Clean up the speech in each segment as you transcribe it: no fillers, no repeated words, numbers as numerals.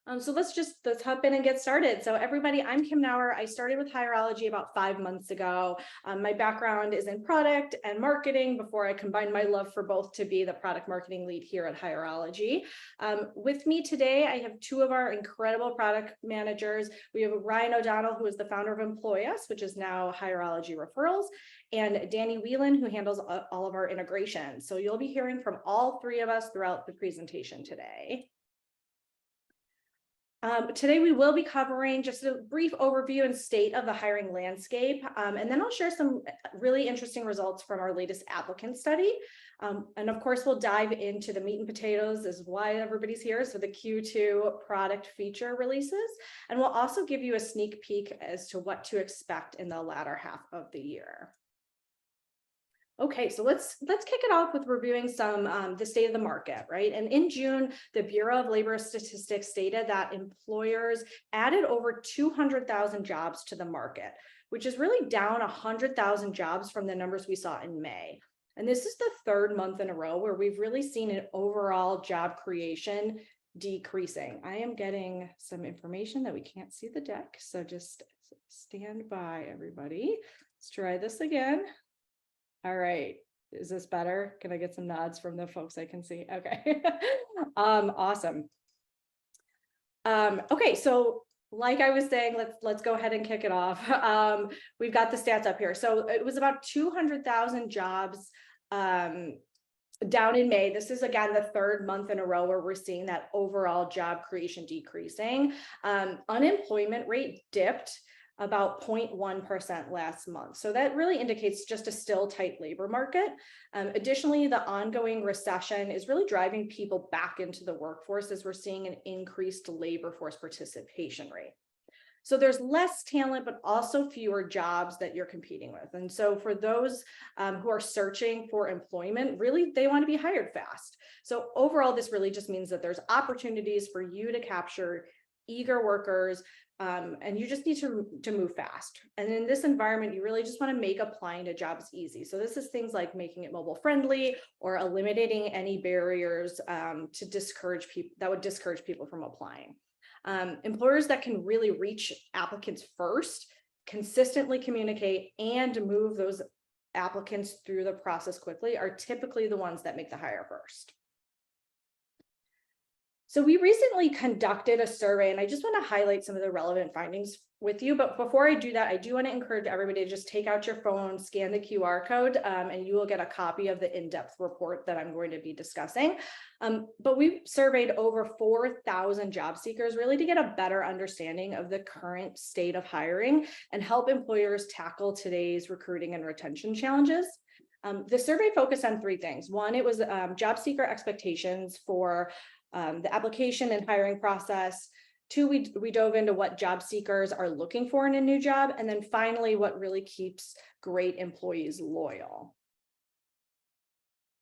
So let's hop in and get started. So everybody, I'm Kim Nauer. I started with Hireology about 5 months ago. My background is in product and marketing before I combined my love for both to be the product marketing lead here at Hireology. With me today, I have two of our incredible product managers. We have Ryan O'Donnell, who is the founder of Employ Us, which is now Hireology Referrals, and Danny Whelan, who handles all of our integrations. So you'll be hearing from all three of us throughout the presentation today. Today, we will be covering just a brief overview and state of the hiring landscape, and then I'll share some really interesting results from our latest applicant study. And of course, we'll dive into the meat and potatoes is why everybody's here, so the Q2 product feature releases. And we'll also give you a sneak peek as to what to expect in the latter half of the year. Okay, so let's kick it off with reviewing some the state of the market, right? And in June, the Bureau of Labor Statistics stated that employers added over 200,000 jobs to the market, which is really down 100,000 jobs from the numbers we saw in May. And this is the third month in a row where we've really seen an overall job creation decreasing. I am getting some information that we can't see the deck, so just stand by, everybody. Let's try this again. All right, is this better? Can I get some nods from the folks I can see? Okay, awesome. Okay, so like I was saying, let's go ahead and kick it off. We've got the stats up here. So it was about 200,000 jobs down in May. This is again the third month in a row where we're seeing that overall job creation decreasing. Unemployment rate dipped about 0.1% last month. So that really indicates just a still tight labor market. Additionally, the ongoing recession is really driving people back into the workforce as we're seeing an increased labor force participation rate. So there's less talent, but also fewer jobs that you're competing with. And so for those who are searching for employment, really, they want to be hired fast. So overall, this really just means that there's opportunities for you to capture eager workers, and you just need to move fast. And in this environment, you really just want to make applying to jobs easy. So this is things like making it mobile friendly or eliminating any barriers to discourage people that would discourage people from applying. Employers that can really reach applicants first, consistently communicate, and move those applicants through the process quickly are typically the ones that make the hire first. So we recently conducted a survey, and I just want to highlight some of the relevant findings with you. But before I do that, I do want to encourage everybody to just take out your phone, scan the QR code, and you will get a copy of the in-depth report that I'm going to be discussing. But we surveyed over 4,000 job seekers really to get a better understanding of the current state of hiring and help employers tackle today's recruiting and retention challenges. The survey focused on three things. One, it was job seeker expectations for the application and hiring process. Two, we dove into what job seekers are looking for in a new job. And then finally, what really keeps great employees loyal.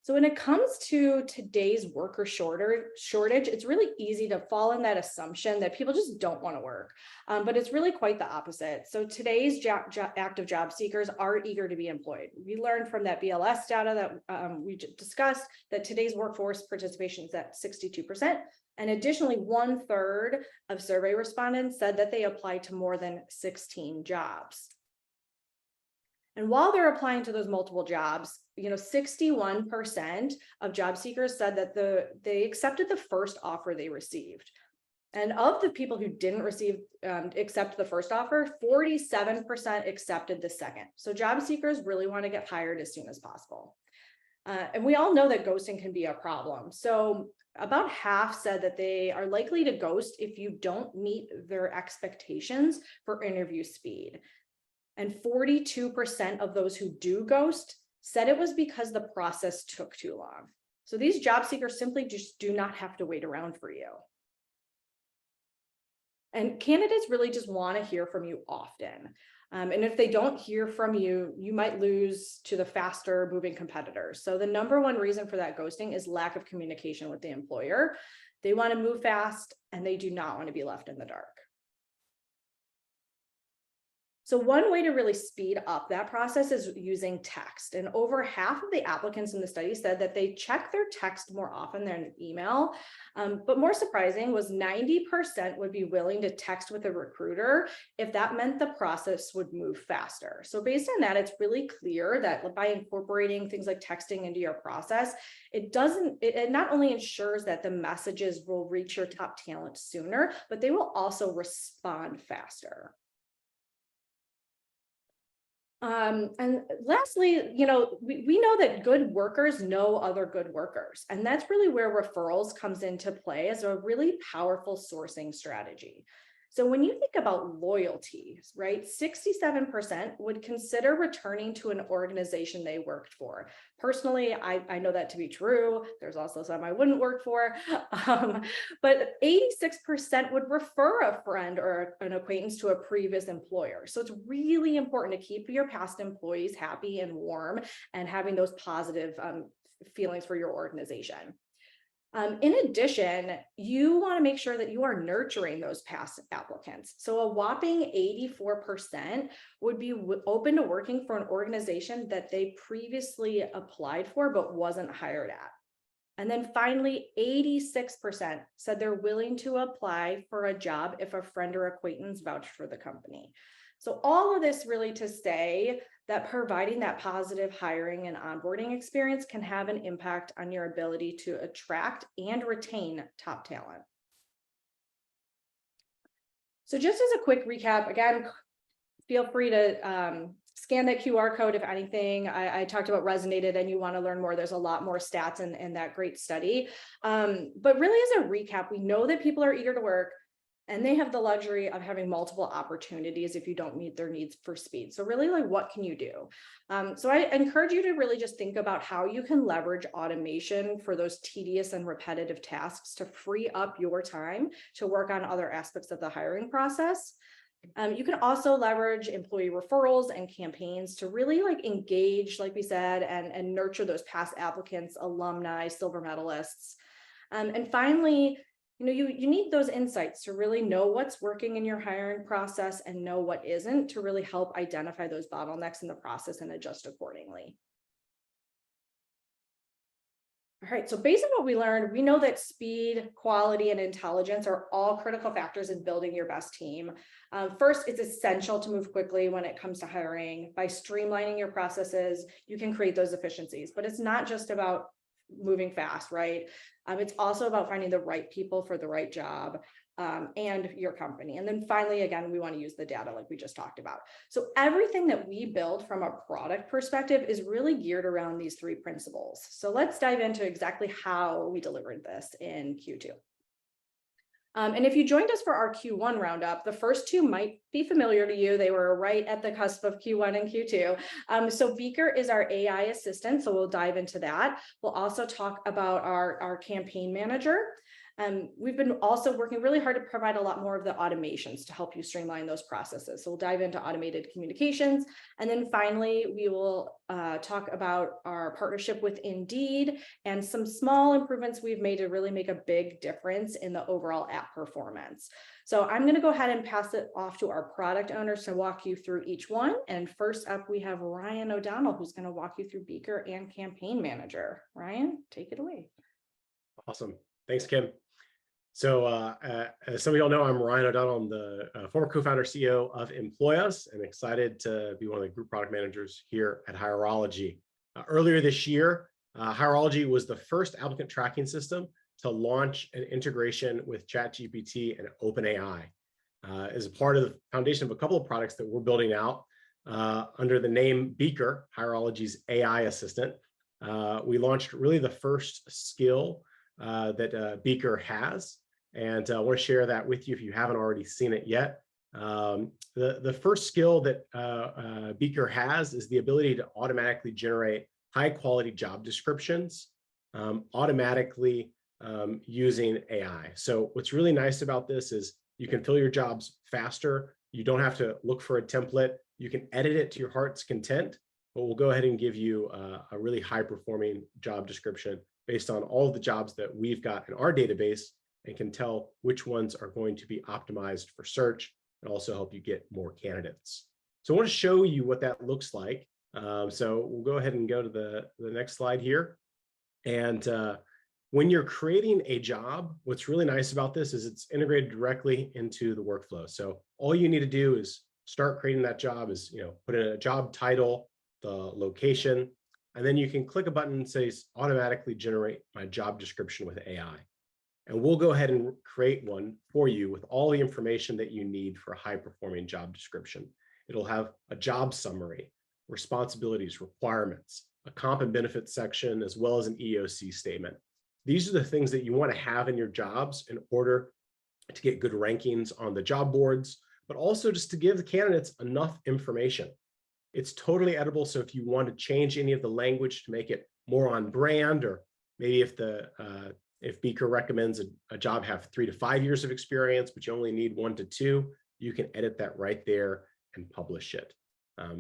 So when it comes to today's worker shortage, it's really easy to fall in that assumption that people just don't want to work, but it's really quite the opposite. So today's active job seekers are eager to be employed. We learned from that BLS data that we discussed that today's workforce participation is at 62%. And additionally, 1/3 of survey respondents said that they applied to more than 16 jobs. And while they're applying to those multiple jobs, 61% of job seekers said that they accepted the first offer they received. And of the people who didn't accept the first offer, 47% accepted the second. So job seekers really want to get hired as soon as possible. And we all know that ghosting can be a problem. So about half said that they are likely to ghost if you don't meet their expectations for interview speed. And 42% of those who do ghost said it was because the process took too long. So these job seekers simply just do not have to wait around for you. And candidates really just want to hear from you often. And if they don't hear from you, you might lose to the faster moving competitors. So the number one reason for that ghosting is lack of communication with the employer. They want to move fast and they do not want to be left in the dark. So one way to really speed up that process is using text. And over half of the applicants in the study said that they check their text more often than email. But more surprising was 90% would be willing to text with a recruiter if that meant the process would move faster. So based on that, it's really clear that by incorporating things like texting into your process, it not only ensures that the messages will reach your top talent sooner, but they will also respond faster. And lastly, we know that good workers know other good workers, and that's really where referrals comes into play as a really powerful sourcing strategy. So when you think about loyalty, right, 67% would consider returning to an organization they worked for. Personally, I know that to be true. There's also some I wouldn't work for, but 86% would refer a friend or an acquaintance to a previous employer. So it's really important to keep your past employees happy and warm and having those positive feelings for your organization. In addition, you want to make sure that you are nurturing those past applicants. So a whopping 84% would be open to working for an organization that they previously applied for but wasn't hired at. And then finally, 86% said they're willing to apply for a job if a friend or acquaintance vouched for the company. So all of this really to say that providing that positive hiring and onboarding experience can have an impact on your ability to attract and retain top talent. So just as a quick recap, again, feel free to scan that QR code if anything I talked about resonated and you want to learn more. There's a lot more stats in that great study. But really as a recap, we know that people are eager to work, and they have the luxury of having multiple opportunities if you don't meet their needs for speed. So really, like, what can you do? So I encourage you to really just think about how you can leverage automation for those tedious and repetitive tasks to free up your time to work on other aspects of the hiring process. You can also leverage employee referrals and campaigns to really engage, like we said, and nurture those past applicants, alumni, silver medalists. And finally, you need those insights to really know what's working in your hiring process and know what isn't, to really help identify those bottlenecks in the process and adjust accordingly. All right, so based on what we learned, we know that speed, quality, and intelligence are all critical factors in building your best team. First, it's essential to move quickly when it comes to hiring. By streamlining your processes, you can create those efficiencies, but it's not just about moving fast, right? It's also about finding the right people for the right job and your company. And then finally, again, we want to use the data like we just talked about. So everything that we build from a product perspective is really geared around these three principles. So let's dive into exactly how we delivered this in Q2. And if you joined us for our Q1 roundup, the first two might be familiar to you. They were right at the cusp of Q1 and Q2. So Beaker is our AI assistant, so we'll dive into that. We'll also talk about our campaign manager. We've been also working really hard to provide a lot more of the automations to help you streamline those processes. So we'll dive into automated communications. And then finally, we will talk about our partnership with Indeed and some small improvements we've made to really make a big difference in the overall app performance. So I'm going to go ahead and pass it off to our product owners to walk you through each one. And first up, we have Ryan O'Donnell, who's going to walk you through Beaker and Campaign Manager. Ryan, take it away. Awesome. Thanks, Kim. So as some of y'all know, I'm Ryan O'Donnell. I'm the former co-founder CEO of Employus, and excited to be one of the group product managers here at Hireology. Earlier this year, Hireology was the first applicant tracking system to launch an integration with ChatGPT and OpenAI. As a part of the foundation of a couple of products that we're building out under the name Beaker, Hireology's AI assistant, we launched really the first skill that Beaker has. And I want to share that with you if you haven't already seen it yet. The first skill that Beaker has is the ability to automatically generate high quality job descriptions automatically using AI. So what's really nice about this is you can fill your jobs faster. You don't have to look for a template. You can edit it to your heart's content, but we'll go ahead and give you a really high performing job description based on all of the jobs that we've got in our database, and can tell which ones are going to be optimized for search and also help you get more candidates. So I want to show you what that looks like. So we'll go ahead and go to the next slide here. And when you're creating a job, what's really nice about this is it's integrated directly into the workflow. So all you need to do is start creating that job is, put in a job title, the location, and then you can click a button that says automatically generate my job description with AI. And we'll go ahead and create one for you with all the information that you need for a high-performing job description. It'll have a job summary, responsibilities, requirements, a comp and benefits section, as well as an EOC statement. These are the things that you want to have in your jobs in order to get good rankings on the job boards, but also just to give the candidates enough information. It's totally editable. So if you want to change any of the language to make it more on brand, or maybe if Beaker recommends a job have 3 to 5 years of experience, but you only need 1 to 2, you can edit that right there and publish it.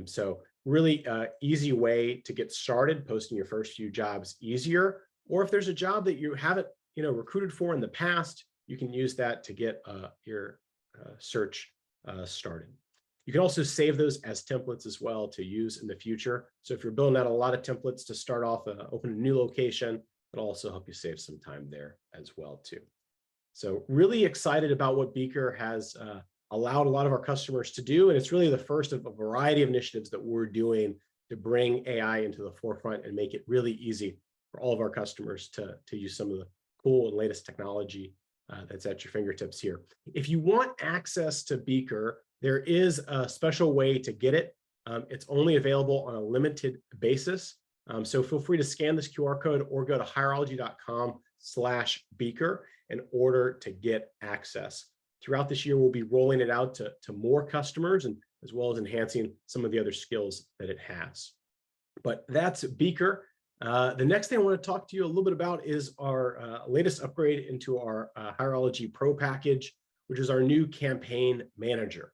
So really easy way to get started, posting your first few jobs easier. Or if there's a job that you haven't recruited for in the past, you can use that to get your search started. You can also save those as templates as well to use in the future. So if you're building out a lot of templates to start off, open a new location, it'll also help you save some time there as well too. So really excited about what Beaker has allowed a lot of our customers to do. And it's really the first of a variety of initiatives that we're doing to bring AI into the forefront and make it really easy for all of our customers to use some of the cool and latest technology that's at your fingertips here. If you want access to Beaker, there is a special way to get it. It's only available on a limited basis. So feel free to scan this QR code or go to hireology.com/Beaker in order to get access. Throughout this year, we'll be rolling it out to more customers, and as well as enhancing some of the other skills that it has. But that's Beaker. The next thing I want to talk to you a little bit about is our latest upgrade into our Hireology Pro package, which is our new campaign manager.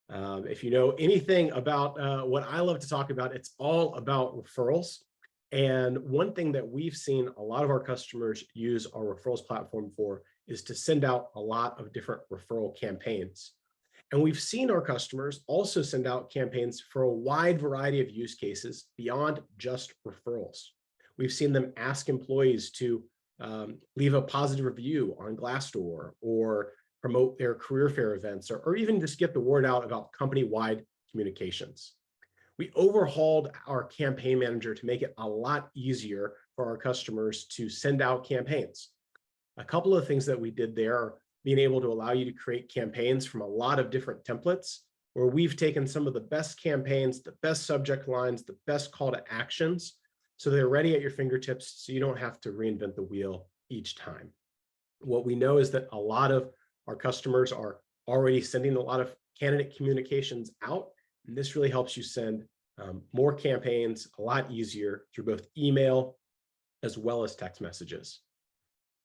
If you know anything about what I love to talk about, it's all about referrals. And one thing that we've seen a lot of our customers use our referrals platform for is to send out a lot of different referral campaigns. And we've seen our customers also send out campaigns for a wide variety of use cases beyond just referrals. We've seen them ask employees to leave a positive review on Glassdoor, or promote their career fair events, or even just get the word out about company-wide communications. We overhauled our campaign manager to make it a lot easier for our customers to send out campaigns. A couple of things that we did there are being able to allow you to create campaigns from a lot of different templates, where we've taken some of the best campaigns, the best subject lines, the best call to actions, so they're ready at your fingertips, so you don't have to reinvent the wheel each time. What we know is that a lot of our customers are already sending a lot of candidate communications out, and this really helps you send more campaigns a lot easier through both email as well as text messages.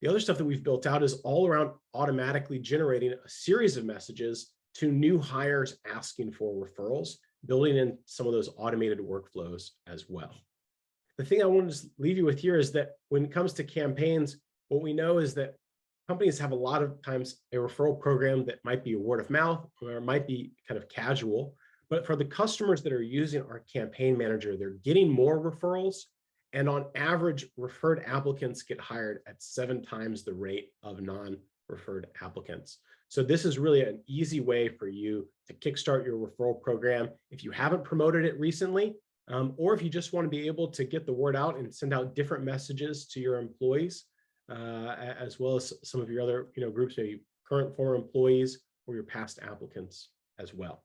The other stuff that we've built out is all around automatically generating a series of messages to new hires asking for referrals, building in some of those automated workflows as well. The thing I want to leave you with here is that when it comes to campaigns, what we know is that companies have a lot of times a referral program that might be a word of mouth, or it might be kind of casual. But for the customers that are using our campaign manager, they're getting more referrals. And on average, referred applicants get hired at 7 times the rate of non-referred applicants. So this is really an easy way for you to kickstart your referral program if you haven't promoted it recently, or if you just want to be able to get the word out and send out different messages to your employees, as well as some of your other groups, maybe current, former employees, or your past applicants as well.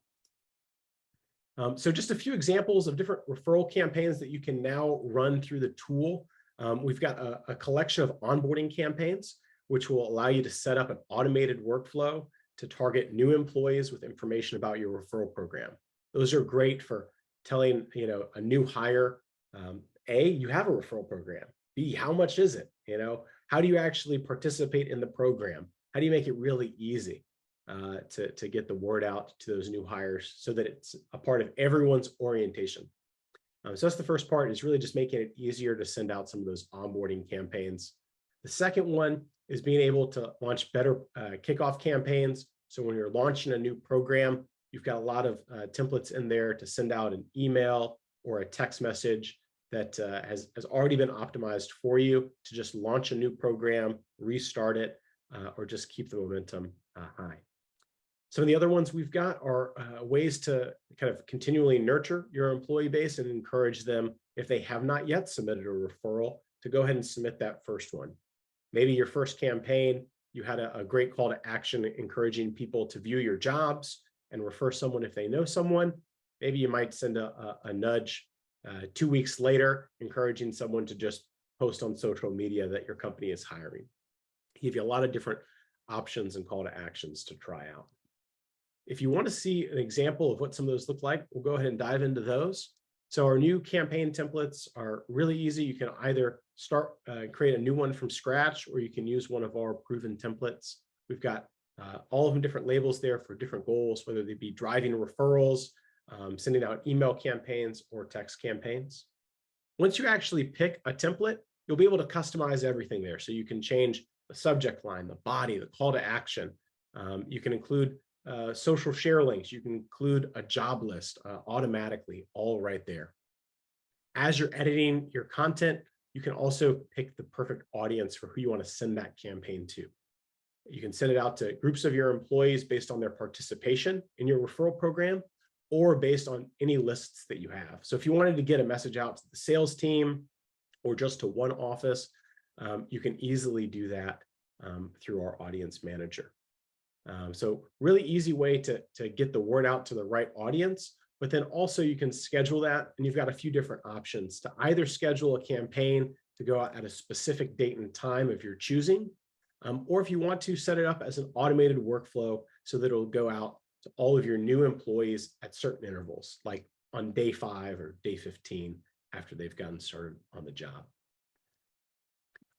So just a few examples of different referral campaigns that you can now run through the tool. We've got a collection of onboarding campaigns, which will allow you to set up an automated workflow to target new employees with information about your referral program. Those are great for telling a new hire, A, you have a referral program. B, how much is it? How do you actually participate in the program? How do you make it really easy to get the word out to those new hires so that it's a part of everyone's orientation? So that's the first part, is really just making it easier to send out some of those onboarding campaigns. The second one is being able to launch better kickoff campaigns. So when you're launching a new program, You've got a lot of templates in there to send out an email or a text message that has already been optimized for you to just launch a new program, restart it, or just keep the momentum high. Some of the other ones we've got are ways to kind of continually nurture your employee base and encourage them, if they have not yet submitted a referral, to go ahead and submit that first one. Maybe your first campaign, you had a great call to action encouraging people to view your jobs and refer someone if they know someone. Maybe you might send a nudge 2 weeks later, encouraging someone to just post on social media that your company is hiring. Give you a lot of different options and call to actions to try out. If you want to see an example of what some of those look like, we'll go ahead and dive into those. So our new campaign templates are really easy. You can either start create a new one from scratch, or you can use one of our proven templates. We've got all of them different labels there for different goals, whether they be driving referrals, sending out email campaigns, or text campaigns. Once you actually pick a template, you'll be able to customize everything there. So you can change the subject line, the body, the call to action. You can include social share links. You can include a job list automatically, all right there. As you're editing your content, you can also pick the perfect audience for who you want to send that campaign to. You can send it out to groups of your employees based on their participation in your referral program, or based on any lists that you have. So if you wanted to get a message out to the sales team or just to one office, you can easily do that through our audience manager. So really easy way to get the word out to the right audience, but then also you can schedule that, and you've got a few different options to either schedule a campaign to go out at a specific date and time of your choosing, or if you want to set it up as an automated workflow so that it'll go out to all of your new employees at certain intervals, like on day 5 or day 15 after they've gotten started on the job.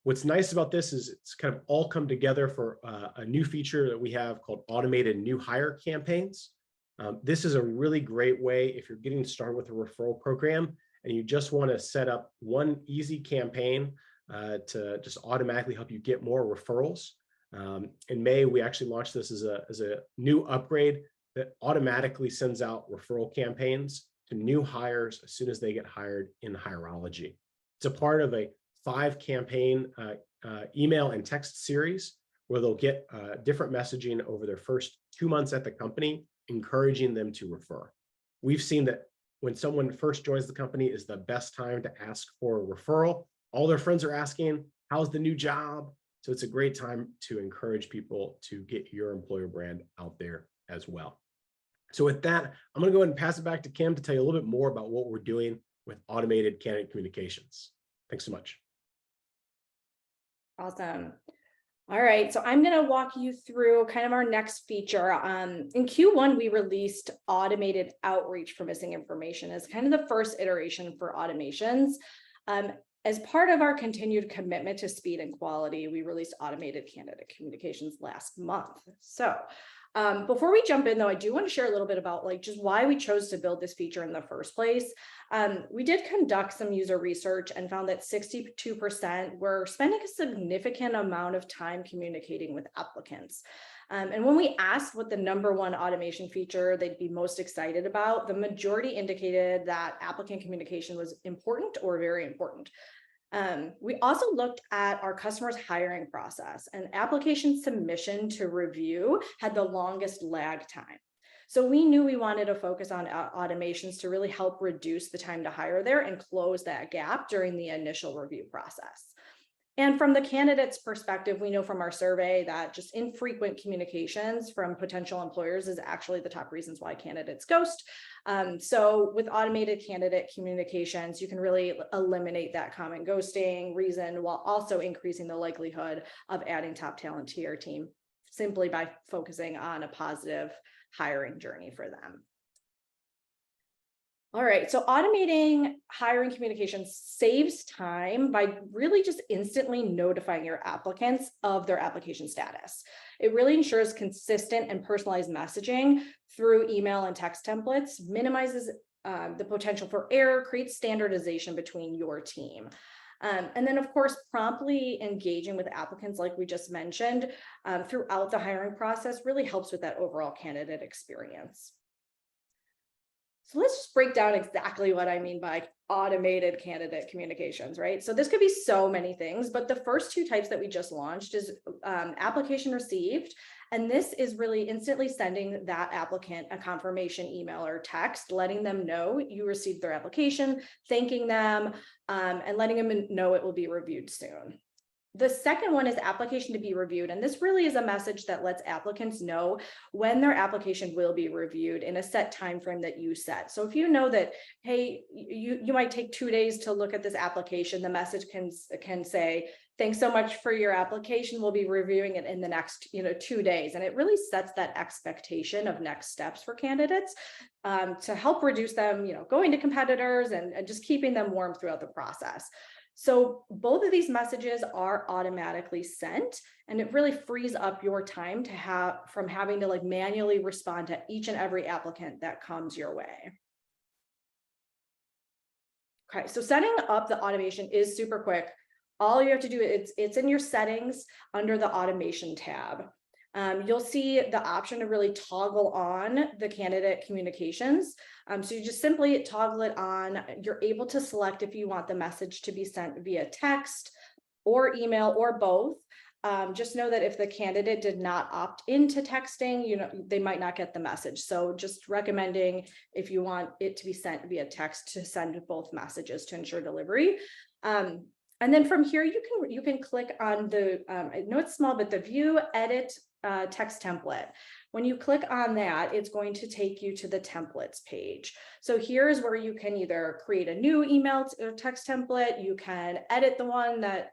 What's nice about this is it's kind of all come together for a new feature that we have called automated new hire campaigns. This is a really great way if you're getting started with a referral program and you just want to set up one easy campaign to just automatically help you get more referrals. In May, we actually launched this as a new upgrade that automatically sends out referral campaigns to new hires as soon as they get hired in Hireology. It's a part of a 5 campaign email and text series where they'll get different messaging over their first 2 months at the company, encouraging them to refer. We've seen that when someone first joins the company is the best time to ask for a referral. All their friends are asking, how's the new job? So it's a great time to encourage people to get your employer brand out there as well. So with that, I'm going to go ahead and pass it back to Kim to tell you a little bit more about what we're doing with automated candidate communications. Thanks so much. Awesome. All right, so I'm going to walk you through kind of our next feature. In Q1, we released automated outreach for missing information as kind of the first iteration for automations. As part of our continued commitment to speed and quality, we released automated candidate communications last month. So before we jump in, though, I do want to share a little bit about just why we chose to build this feature in the first place. We did conduct some user research and found that 62% were spending a significant amount of time communicating with applicants. And when we asked what the #1 automation feature they'd be most excited about, the majority indicated that applicant communication was important or very important. We also looked at our customers' hiring process, and application submission to review had the longest lag time. So we knew we wanted to focus on automations to really help reduce the time to hire there and close that gap during the initial review process. And from the candidate's perspective, we know from our survey that just infrequent communications from potential employers is actually the top reasons why candidates ghost. So with automated candidate communications, you can really eliminate that common ghosting reason while also increasing the likelihood of adding top talent to your team simply by focusing on a positive hiring journey for them. All right, so automating hiring communications saves time by really just instantly notifying your applicants of their application status. It really ensures consistent and personalized messaging through email and text templates, minimizes the potential for error, creates standardization between your team. And then, of course, promptly engaging with applicants, like we just mentioned, throughout the hiring process really helps with that overall candidate experience. So let's just break down exactly what I mean by automated candidate communications, right? So this could be so many things, but the first two types that we just launched is application received. And this is really instantly sending that applicant a confirmation email or text, letting them know you received their application, thanking them, and letting them know it will be reviewed soon. The second one is application to be reviewed. And this really is a message that lets applicants know when their application will be reviewed in a set time frame that you set. So if you know that, hey, you might take 2 days to look at this application, the message can say, thanks so much for your application. We'll be reviewing it in the next 2 days. And it really sets that expectation of next steps for candidates to help reduce them, going to competitors and just keeping them warm throughout the process. So both of these messages are automatically sent, and it really frees up your time from having to manually respond to each and every applicant that comes your way. Okay, so setting up the automation is super quick. All you have to do is it's in your settings under the automation tab. You'll see the option to really toggle on the candidate communications. So you just simply toggle it on. You're able to select if you want the message to be sent via text or email or both. Just know that if the candidate did not opt into texting, they might not get the message. So just recommending, if you want it to be sent via text, to send both messages to ensure delivery. And then from here, you can click on the, I know it's small, but the view edit text template. When you click on that, it's going to take you to the templates page. So here's where you can either create a new email or text template, you can edit the one that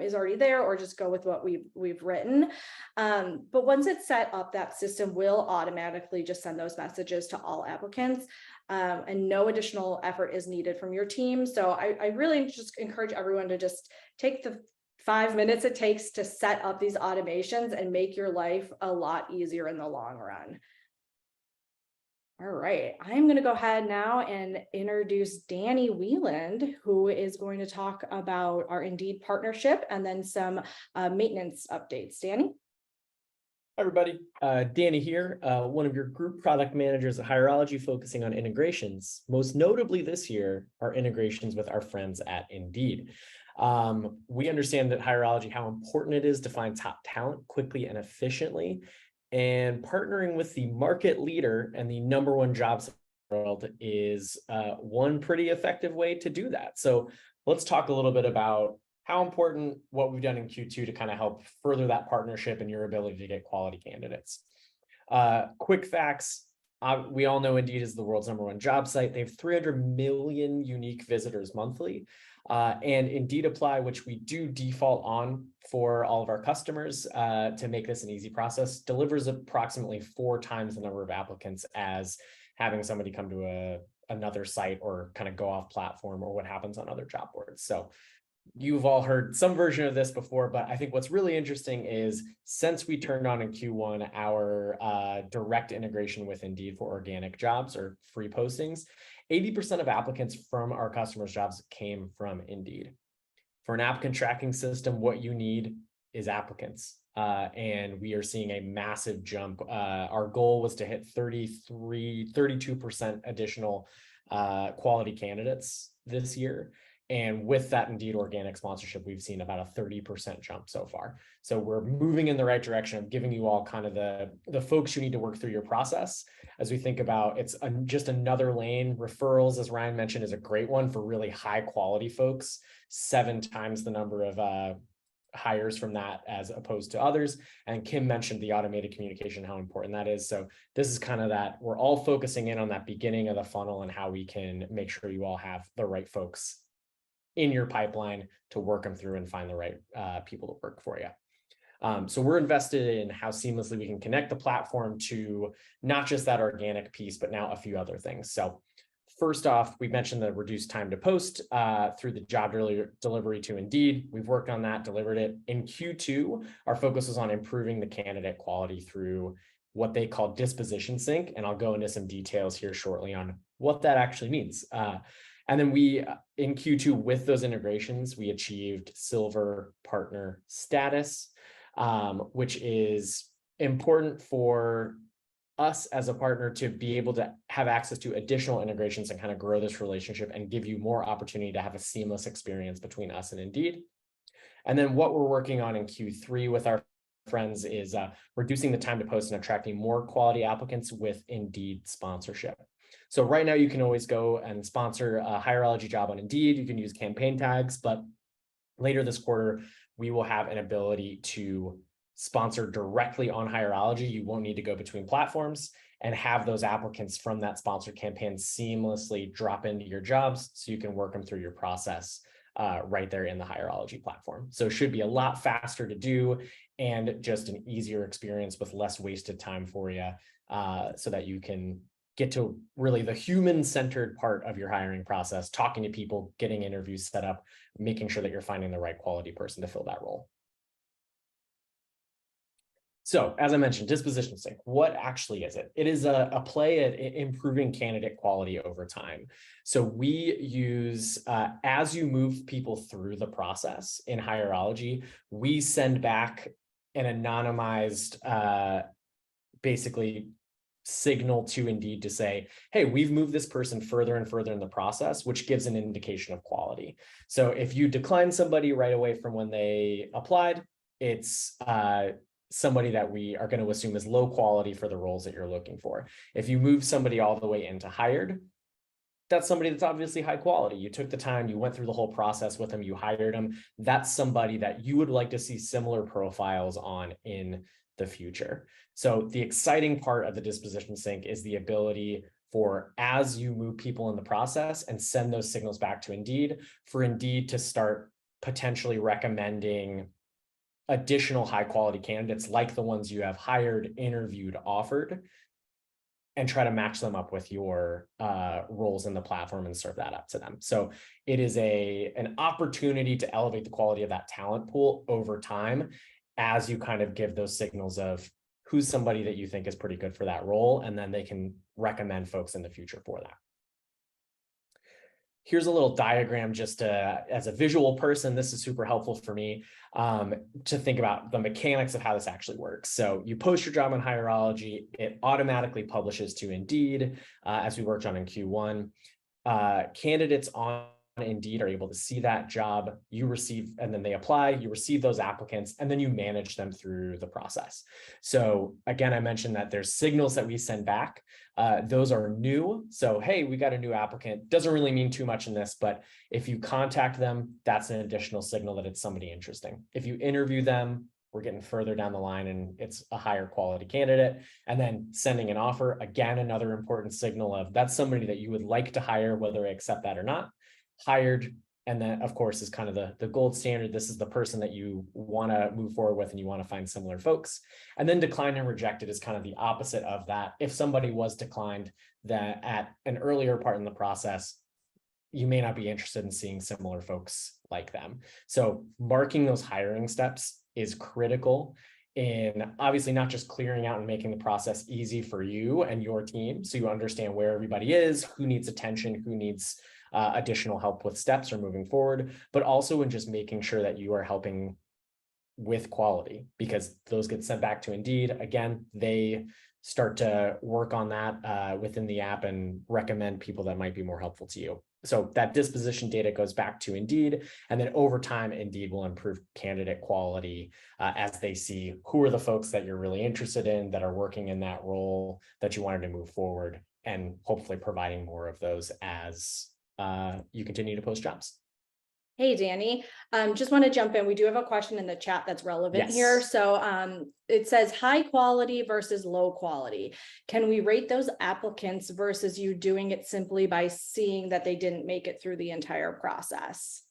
is already there, or just go with what we've written. But once it's set up, that system will automatically just send those messages to all applicants, and no additional effort is needed from your team. So I really just encourage everyone to just take the 5 minutes it takes to set up these automations and make your life a lot easier in the long run. All right, I'm going to go ahead now and introduce Danny Wieland, who is going to talk about our Indeed partnership and then some maintenance updates. Danny? Hi, everybody. Danny here, one of your group product managers at Hireology, focusing on integrations. Most notably this year, our integrations with our friends at Indeed. We understand at Hireology how important it is to find top talent quickly and efficiently. And partnering with the market leader and the #1 jobs in the world is one pretty effective way to do that. So let's talk a little bit about how important what we've done in Q2 to kind of help further that partnership and your ability to get quality candidates. Quick facts. We all know Indeed is the world's #1 job site. They have 300 million unique visitors monthly. And Indeed Apply, which we do default on for all of our customers to make this an easy process, delivers approximately 4 times the number of applicants as having somebody come to another site or kind of go off platform, or what happens on other job boards. So you've all heard some version of this before, but I think what's really interesting is, since we turned on in Q1 our direct integration with Indeed for organic jobs or free postings, 80% of applicants from our customers' jobs came from Indeed. For an applicant tracking system, what you need is applicants. And we are seeing a massive jump. Our goal was to hit 32% additional quality candidates this year. And with that Indeed organic sponsorship, we've seen about a 30% jump so far. So we're moving in the right direction of giving you all kind of the folks you need to work through your process. As we think about, it's just another lane. Referrals, as Ryan mentioned, is a great one for really high quality folks, 7 times the number of hires from that as opposed to others. And Kim mentioned the automated communication, how important that is. So this is kind of that, we're all focusing in on that beginning of the funnel and how we can make sure you all have the right folks in your pipeline to work them through and find the right people to work for you. So we're invested in how seamlessly we can connect the platform to not just that organic piece, but now a few other things. So first off, we mentioned the reduced time to post through the job delivery to Indeed. We've worked on that, delivered it. In Q2, our focus was on improving the candidate quality through what they call disposition sync. And I'll go into some details here shortly on what that actually means. And then we, in Q2, with those integrations, we achieved Silver Partner status, which is important for us as a partner to be able to have access to additional integrations and kind of grow this relationship and give you more opportunity to have a seamless experience between us and Indeed. And then what we're working on in Q3 with our friends is reducing the time to post and attracting more quality applicants with Indeed sponsorship. So right now you can always go and sponsor a Hireology job on Indeed. You can use campaign tags, but later this quarter, we will have an ability to sponsor directly on Hireology. You won't need to go between platforms and have those applicants from that sponsored campaign seamlessly drop into your jobs so you can work them through your process right there in the Hireology platform. So it should be a lot faster to do and just an easier experience with less wasted time for you so that you can get to really the human-centered part of your hiring process, talking to people, getting interviews set up, making sure that you're finding the right quality person to fill that role. So as I mentioned, disposition sync, what actually is it? It is a play at improving candidate quality over time. So we use, as you move people through the process in Hireology, we send back an anonymized, basically signal to Indeed to say, hey, we've moved this person further and further in the process, which gives an indication of quality. So if you decline somebody right away from when they applied, it's somebody that we are going to assume is low quality for the roles that you're looking for. If you move somebody all the way into hired, that's somebody that's obviously high quality. You took the time, you went through the whole process with them, you hired them. That's somebody that you would like to see similar profiles on in the future. So the exciting part of the disposition sync is the ability for, as you move people in the process and send those signals back to Indeed, for Indeed to start potentially recommending additional high quality candidates like the ones you have hired, interviewed, offered, and try to match them up with your roles in the platform and serve that up to them. So it is an opportunity to elevate the quality of that talent pool over time as you kind of give those signals of who's somebody that you think is pretty good for that role, and then they can recommend folks in the future for that. Here's a little diagram just as a visual person, this is super helpful for me to think about the mechanics of how this actually works. So you post your job on Hireology, it automatically publishes to Indeed, as we worked on in Q1. Candidates on Indeed are able to see that job, you receive, and then they apply, you receive those applicants, and then you manage them through the process. So again, I mentioned that there's signals that we send back. Those are new. So, hey, we got a new applicant. Doesn't really mean too much in this, but if you contact them, that's an additional signal that it's somebody interesting. If you interview them, we're getting further down the line and it's a higher quality candidate. And then sending an offer, again, another important signal of that's somebody that you would like to hire, whether I accept that or not. Hired, and then of course is kind of the gold standard. This is the person that you want to move forward with and you want to find similar folks. And then declined and rejected is kind of the opposite of that. If somebody was declined that at an earlier part in the process, you may not be interested in seeing similar folks like them. So marking those hiring steps is critical in obviously not just clearing out and making the process easy for you and your team, so you understand where everybody is, who needs attention, who needs additional help with steps or moving forward, but also in just making sure that you are helping with quality, because those get sent back to Indeed. Again, they start to work on that within the app and recommend people that might be more helpful to you. So that disposition data goes back to Indeed, and then over time, Indeed will improve candidate quality as they see who are the folks that you're really interested in that are working in that role that you wanted to move forward, and hopefully providing more of those as you continue to post jobs. Hey, Danny, just want to jump in. We do have a question in the chat that's relevant Yes. here. So it says high quality versus low quality. Can we rate those applicants versus you doing it simply by seeing that they didn't make it through the entire process?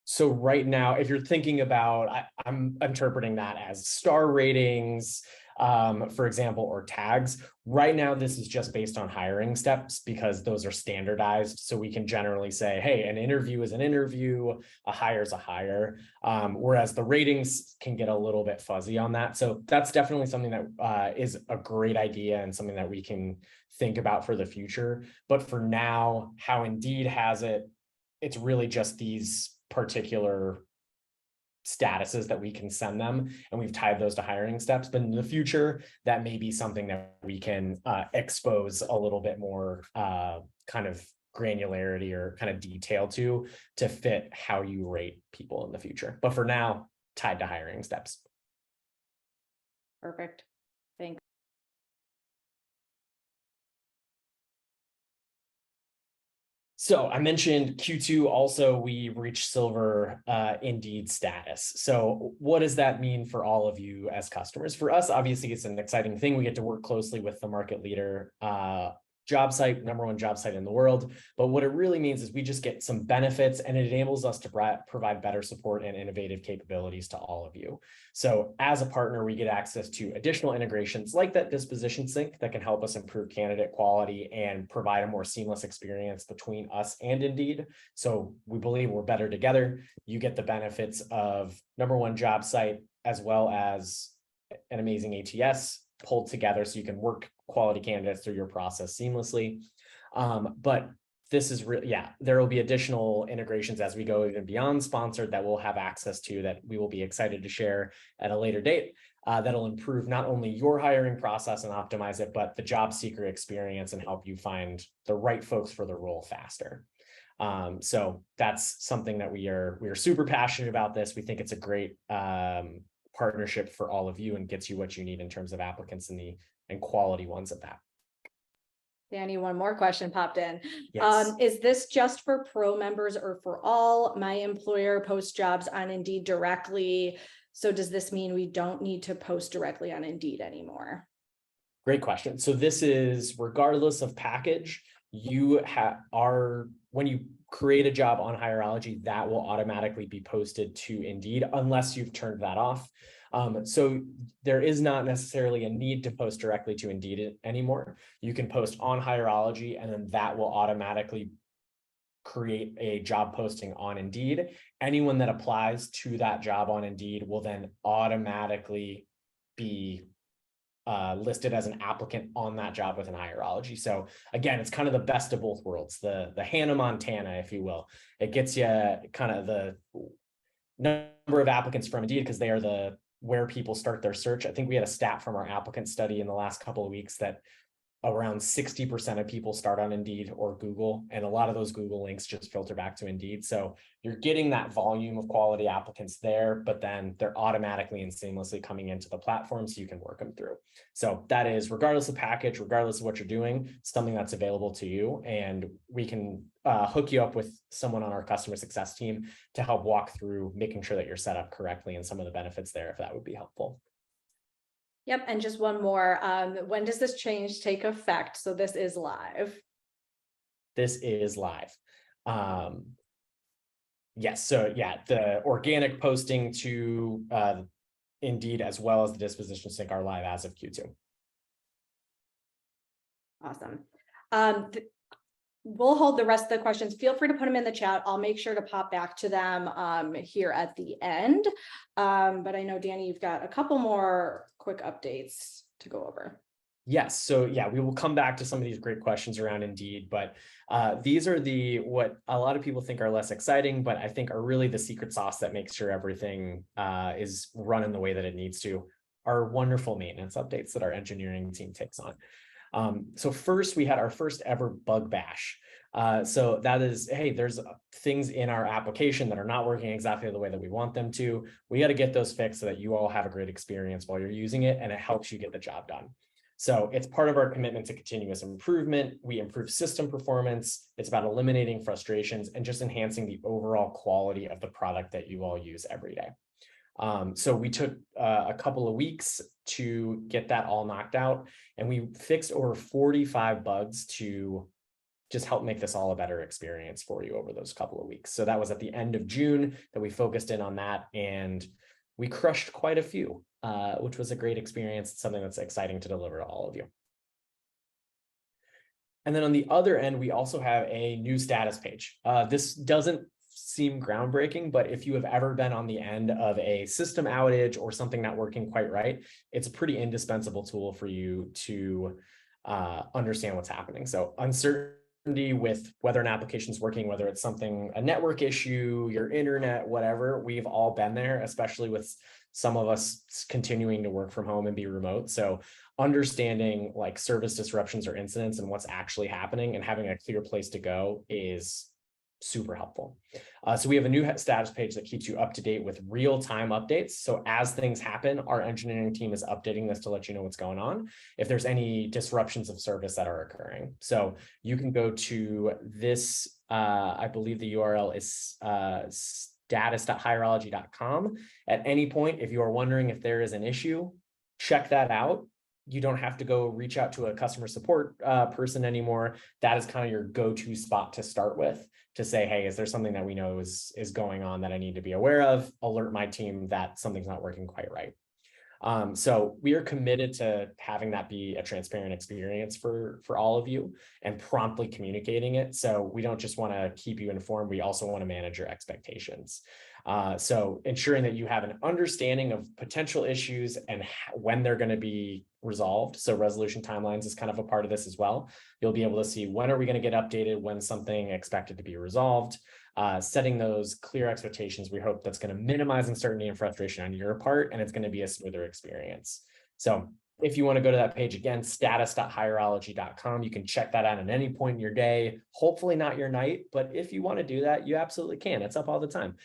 So right now, if you're thinking about, I'm interpreting that as star ratings, for example, or tags. Right now, this is just based on hiring steps because those are standardized. So we can generally say, hey, an interview is an interview, a hire is a hire, whereas the ratings can get a little bit fuzzy on that. So that's definitely something that is a great idea and something that we can think about for the future. But for now, how Indeed has it, it's really just these particular statuses that we can send them, and we've tied those to hiring steps. But in the future, that may be something that we can expose a little bit more kind of granularity or kind of detail to fit how you rate people in the future. But for now, tied to hiring steps. Perfect. Thanks. So I mentioned Q2 also, we reached silver Indeed status. So what does that mean for all of you as customers? For us, obviously, it's an exciting thing. We get to work closely with the market leader job site, #1 job site in the world. But what it really means is we just get some benefits, and it enables us to provide better support and innovative capabilities to all of you. So as a partner, we get access to additional integrations like that disposition sync that can help us improve candidate quality and provide a more seamless experience between us and Indeed. So we believe we're better together. You get the benefits of #1 job site, as well as an amazing ATS pulled together so you can work quality candidates through your process seamlessly. But this is really, there will be additional integrations as we go even beyond sponsored that we'll have access to, that we will be excited to share at a later date. That'll improve not only your hiring process and optimize it, but the job seeker experience and help you find the right folks for the role faster. So that's something that we are super passionate about this. We think it's a great partnership for all of you and gets you what you need in terms of applicants and quality ones at that. Danny, one more question popped in. Yes. Is this just for pro members or for all? My employer posts jobs on Indeed directly. So does this mean we don't need to post directly on Indeed anymore? Great question. So this is regardless of package, when you create a job on Hireology, that will automatically be posted to Indeed unless you've turned that off. So there is not necessarily a need to post directly to Indeed anymore. You can post on Hireology, and then that will automatically create a job posting on Indeed. Anyone that applies to that job on Indeed will then automatically be listed as an applicant on that job within Hireology. So again, it's kind of the best of both worlds, the Hannah Montana, if you will. It gets you kind of the number of applicants from Indeed because they are where people start their search. I think we had a stat from our applicant study in the last couple of weeks that around 60% of people start on Indeed or Google, and a lot of those Google links just filter back to Indeed. So you're getting that volume of quality applicants there, but then they're automatically and seamlessly coming into the platform so you can work them through. So that is, regardless of package, regardless of what you're doing, something that's available to you, and we can hook you up with someone on our customer success team to help walk through making sure that you're set up correctly and some of the benefits there, if that would be helpful. Yep. And just one more. When does this change take effect? So this is live. This is live. Yes. So yeah, the organic posting to Indeed as well as the disposition sync are live as of Q2. Awesome. We'll hold the rest of the questions. Feel free to put them in the chat. I'll make sure to pop back to them here at the end. But I know, Danny, you've got a couple more quick updates to go over. Yes. So yeah, we will come back to some of these great questions around Indeed, but these are what a lot of people think are less exciting, but I think are really the secret sauce that makes sure everything is running the way that it needs to. Our wonderful maintenance updates that our engineering team takes on. So first, we had our first ever bug bash. So that is, hey, there's things in our application that are not working exactly the way that we want them to. We got to get those fixed so that you all have a great experience while you're using it, and it helps you get the job done. So it's part of our commitment to continuous improvement. We improve system performance. It's about eliminating frustrations and just enhancing the overall quality of the product that you all use every day. So we took a couple of weeks to get that all knocked out, and we fixed over 45 bugs to just help make this all a better experience for you over those couple of weeks. So that was at the end of June that we focused in on that, and we crushed quite a few, which was a great experience. It's something that's exciting to deliver to all of you. And then on the other end, we also have a new status page. This doesn't seem groundbreaking, but if you have ever been on the end of a system outage or something not working quite right, it's a pretty indispensable tool for you to understand what's happening. So uncertainty with whether an application is working, whether it's something, a network issue, your internet, whatever, we've all been there, especially with some of us continuing to work from home and be remote. So understanding like service disruptions or incidents and what's actually happening and having a clear place to go is super helpful. So we have a new status page that keeps you up to date with real-time updates. So as things happen, our engineering team is updating this to let you know what's going on, if there's any disruptions of service that are occurring. So you can go to this, I believe the URL is status.hireology.com. At any point, if you are wondering if there is an issue, check that out. You don't have to go reach out to a customer support person anymore. That is kind of your go-to spot to start with, to say, hey, is there something that we know is going on that I need to be aware of? Alert my team that something's not working quite right. So we are committed to having that be a transparent experience for all of you and promptly communicating it. So we don't just want to keep you informed, we also want to manage your expectations. So ensuring that you have an understanding of potential issues and when they're going to be resolved. So resolution timelines is kind of a part of this as well. You'll be able to see when are we going to get updated, when something expected to be resolved. Setting those clear expectations, we hope that's going to minimize uncertainty and frustration on your part, and it's going to be a smoother experience. So if you want to go to that page again, status.hireology.com, you can check that out at any point in your day, hopefully not your night, but if you want to do that, you absolutely can. It's up all the time.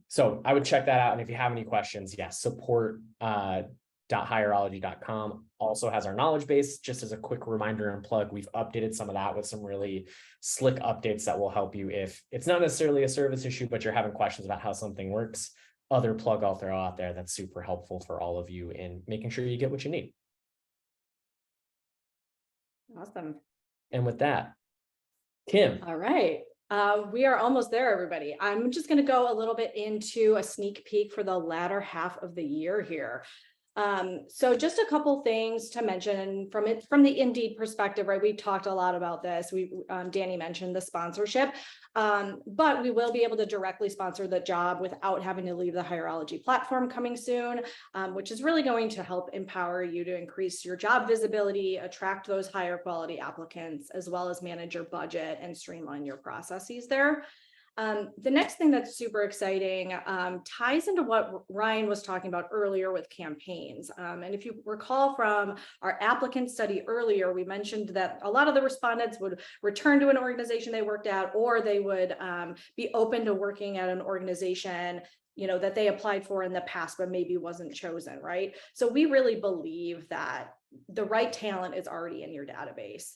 So I would check that out. And if you have any questions, yes, support.hireology.com also has our knowledge base. Just as a quick reminder and plug, we've updated some of that with some really slick updates that will help you if it's not necessarily a service issue, but you're having questions about how something works. Other plug I'll throw out there that's super helpful for all of you in making sure you get what you need. Awesome. And with that, Kim. All right. We are almost there, everybody. I'm just going to go a little bit into a sneak peek for the latter half of the year here. So just a couple things to mention from the Indeed perspective, right? We've talked a lot about this. Danny mentioned the sponsorship, but we will be able to directly sponsor the job without having to leave the Hireology platform coming soon, which is really going to help empower you to increase your job visibility, attract those higher quality applicants, as well as manage your budget and streamline your processes there. The next thing that's super exciting ties into what Ryan was talking about earlier with campaigns. And if you recall from our applicant study earlier, we mentioned that a lot of the respondents would return to an organization they worked at, or they would be open to working at an organization that they applied for in the past, but maybe wasn't chosen, right? So we really believe that the right talent is already in your database.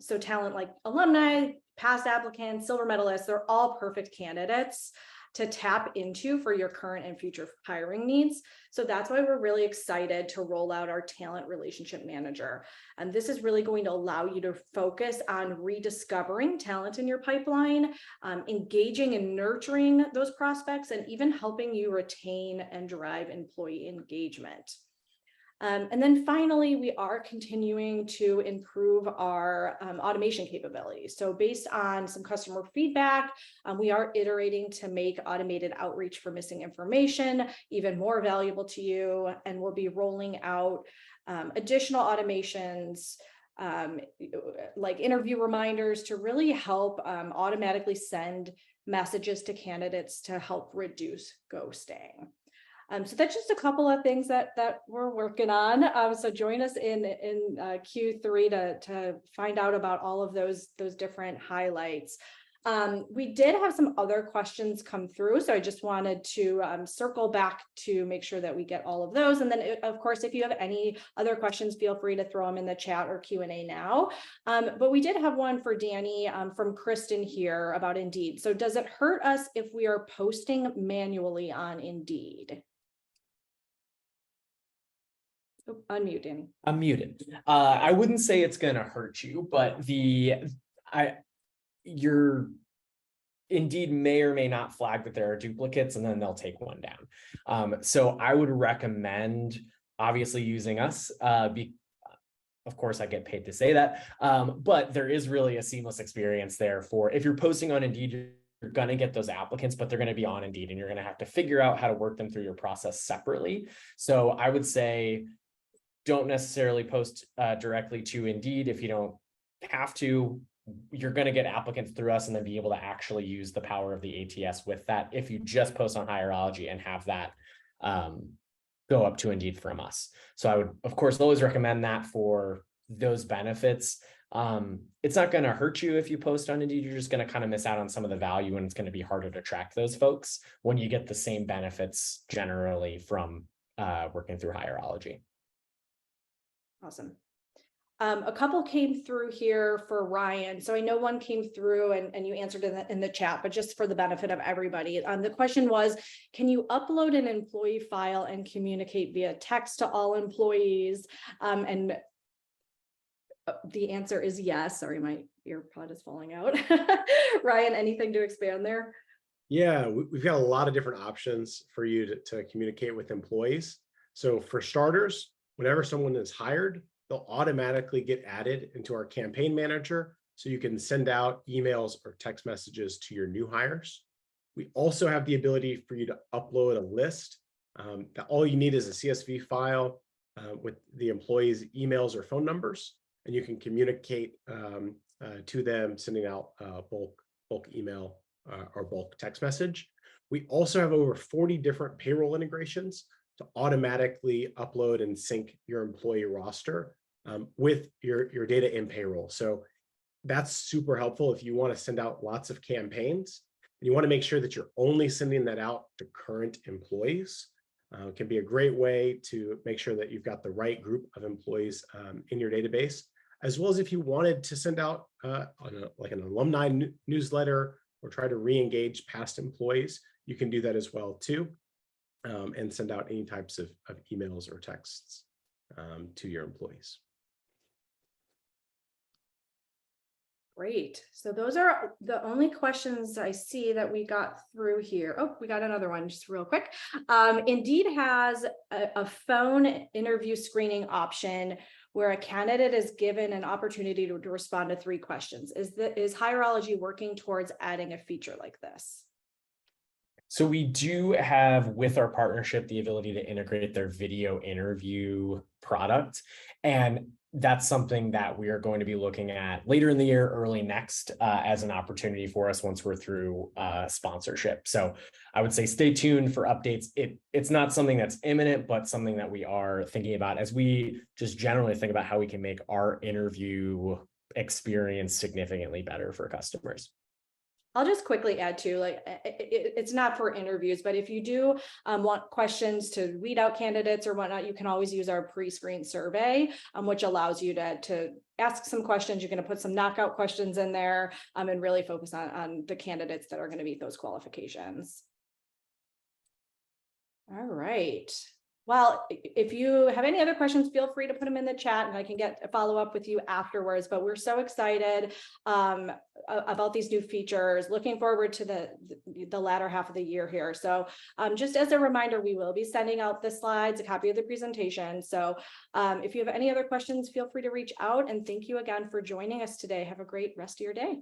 So talent like alumni, past applicants, silver medalists, they're all perfect candidates to tap into for your current and future hiring needs. So that's why we're really excited to roll out our talent relationship manager. And this is really going to allow you to focus on rediscovering talent in your pipeline, engaging and nurturing those prospects, and even helping you retain and drive employee engagement. And then finally, we are continuing to improve our automation capabilities. So based on some customer feedback, we are iterating to make automated outreach for missing information even more valuable to you. And we'll be rolling out additional automations like interview reminders to really help automatically send messages to candidates to help reduce ghosting. So that's just a couple of things that we're working on. So join us in Q3 to find out about all of those different highlights. We did have some other questions come through, so I just wanted to circle back to make sure that we get all of those. And then, of course, if you have any other questions, feel free to throw them in the chat or Q&A now. But we did have one for Danny from Kristen here about Indeed. So does it hurt us if we are posting manually on Indeed? Unmute, Danny. I'm muted. I wouldn't say it's going to hurt you, but your Indeed may or may not flag that there are duplicates, and then they'll take one down. So I would recommend obviously using us. Of course, I get paid to say that, but there is really a seamless experience there for if you're posting on Indeed. You're going to get those applicants, but they're going to be on Indeed, and you're going to have to figure out how to work them through your process separately. So I would say don't necessarily post directly to Indeed if you don't have to. you're going to get applicants through us and then be able to actually use the power of the ATS with that if you just post on Hireology and have that go up to Indeed from us. So I would, of course, always recommend that for those benefits. It's not going to hurt you if you post on Indeed. You're just going to kind of miss out on some of the value, and it's going to be harder to track those folks when you get the same benefits generally from working through Hireology. Awesome. A couple came through here for Ryan. So I know one came through and you answered in the chat, but just for the benefit of everybody. The question was, can you upload an employee file and communicate via text to all employees? And the answer is yes. Sorry, my earpod is falling out. Ryan, anything to expand there? Yeah, we've got a lot of different options for you to communicate with employees. So for starters, whenever someone is hired, they'll automatically get added into our campaign manager, so you can send out emails or text messages to your new hires. We also have the ability for you to upload a list. That all you need is a CSV file with the employees' emails or phone numbers, and you can communicate to them, sending out bulk email or bulk text message. We also have over 40 different payroll integrations to automatically upload and sync your employee roster with your data in payroll. So that's super helpful if you want to send out lots of campaigns and you want to make sure that you're only sending that out to current employees. It can be a great way to make sure that you've got the right group of employees in your database, as well as if you wanted to send out like an alumni newsletter or try to re-engage past employees, you can do that as well too, and send out any types of emails or texts to your employees. Great. So those are the only questions I see that we got through here. Oh, we got another one just real quick. Indeed has a phone interview screening option where a candidate is given an opportunity to respond to 3 questions. Is Hireology working towards adding a feature like this? So we do have, with our partnership, the ability to integrate their video interview product. And that's something that we are going to be looking at later in the year, early next, as an opportunity for us once we're through sponsorship. So I would say stay tuned for updates. It's not something that's imminent, but something that we are thinking about as we just generally think about how we can make our interview experience significantly better for customers. I'll just quickly add to, like, it's not for interviews, but if you do want questions to weed out candidates or whatnot, you can always use our pre-screen survey, which allows you to ask some questions. You're going to put some knockout questions in there and really focus on the candidates that are going to meet those qualifications. All right. Well, if you have any other questions, feel free to put them in the chat and I can get a follow up with you afterwards. But we're so excited about these new features, looking forward to the latter half of the year here. So just as a reminder, we will be sending out the slides, a copy of the presentation. So if you have any other questions, feel free to reach out, and thank you again for joining us today. Have a great rest of your day.